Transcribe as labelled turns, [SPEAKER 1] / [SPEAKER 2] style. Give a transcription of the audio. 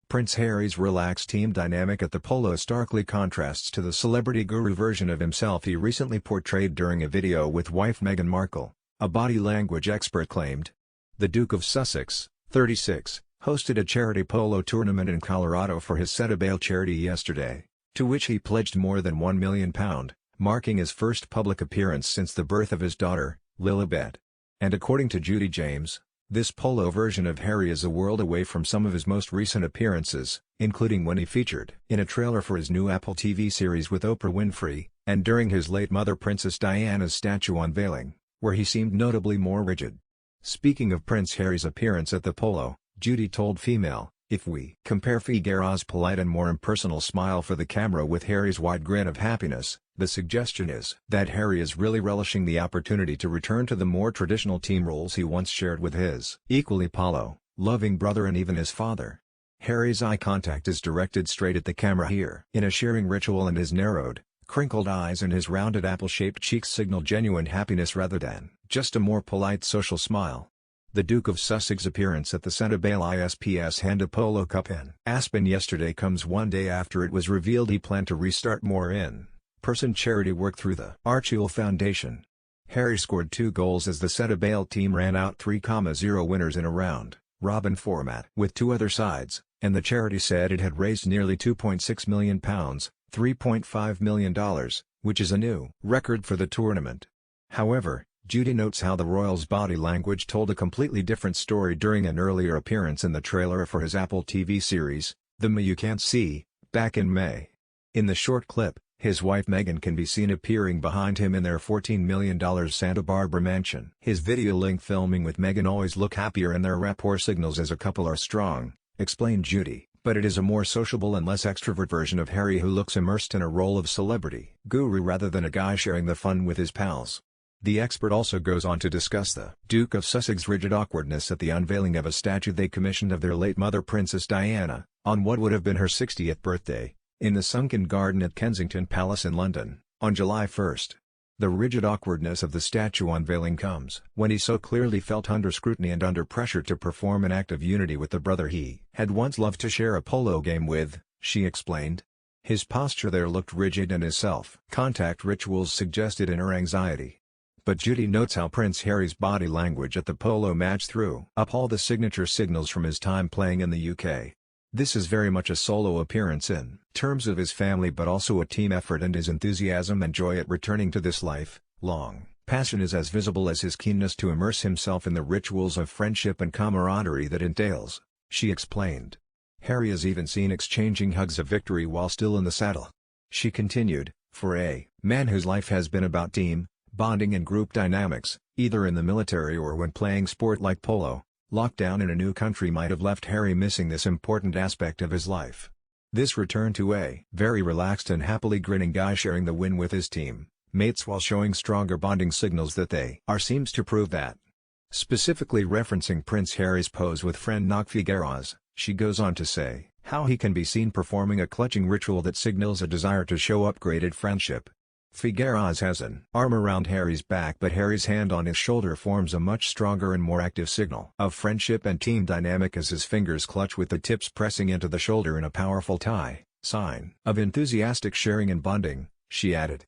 [SPEAKER 1] Prince Harry's relaxed team dynamic at the polo starkly contrasts to the celebrity guru version of himself he recently portrayed during a video with wife Meghan Markle, a body language expert claimed. The Duke of Sussex, 36, hosted a charity polo tournament in Colorado for his Set a Bail charity yesterday, to which he pledged more than £1 million, marking his first public appearance since the birth of his daughter, Lilibet. And according to Judy James, this polo version of Harry is a world away from some of his most recent appearances, including when he featured in a trailer for his new Apple TV series with Oprah Winfrey, and during his late mother Princess Diana's statue unveiling, where he seemed notably more rigid. Speaking of Prince Harry's appearance at the polo, Judy told Female, "If we compare Figueroa's polite and more impersonal smile for the camera with Harry's wide grin of happiness, the suggestion is that Harry is really relishing the opportunity to return to the more traditional team roles he once shared with his equally polo-loving brother and even his father." Harry's eye contact is directed straight at the camera here in a sharing ritual, and his narrowed, crinkled eyes and his rounded apple-shaped cheeks signal genuine happiness rather than just a more polite social smile. The Duke of Sussex's appearance at the Set a Bail ISPS Hand a Polo Cup in Aspen yesterday comes one day after it was revealed he planned to restart more in-person charity work through the Archewell Foundation. Harry scored 2 goals as the Set a Bail team ran out 3-0 winners in a round-robin format with 2 other sides, and the charity said it had raised nearly £2.6 million, $3.5 million, which is a new record for the tournament. However, Judy notes how the royal's body language told a completely different story during an earlier appearance in the trailer for his Apple TV series, The Me You Can't See, back in May. In the short clip, his wife Meghan can be seen appearing behind him in their $14 million Santa Barbara mansion. His video-link filming with Meghan always look happier and their rapport signals as a couple are strong, explained Judy, but it is a more sociable and less extrovert version of Harry who looks immersed in a role of celebrity guru rather than a guy sharing the fun with his pals. The expert also goes on to discuss the Duke of Sussex's rigid awkwardness at the unveiling of a statue they commissioned of their late mother Princess Diana, on what would have been her 60th birthday, in the sunken garden at Kensington Palace in London, on July 1. The rigid awkwardness of the statue unveiling comes when he so clearly felt under scrutiny and under pressure to perform an act of unity with the brother he had once loved to share a polo game with, she explained. His posture there looked rigid and his self-contact rituals suggested inner anxiety. But Judy notes how Prince Harry's body language at the polo match threw up all the signature signals from his time playing in the UK. This is very much a solo appearance in terms of his family, but also a team effort, and his enthusiasm and joy at returning to this life-long passion is as visible as his keenness to immerse himself in the rituals of friendship and camaraderie that entails, she explained. Harry is even seen exchanging hugs of victory while still in the saddle. She continued, "For a man whose life has been about team bonding and group dynamics, either in the military or when playing sport like polo, lockdown in a new country might have left Harry missing this important aspect of his life. This return to a very relaxed and happily grinning guy sharing the win with his team mates while showing stronger bonding signals that they are seems to prove that." Specifically referencing Prince Harry's pose with friend Knock Figueroa's, she goes on to say how he can be seen performing a clutching ritual that signals a desire to show upgraded friendship. Figueroa's has an arm around Harry's back, but Harry's hand on his shoulder forms a much stronger and more active signal of friendship and team dynamic as his fingers clutch with the tips pressing into the shoulder in a powerful sign of enthusiastic sharing and bonding, she added.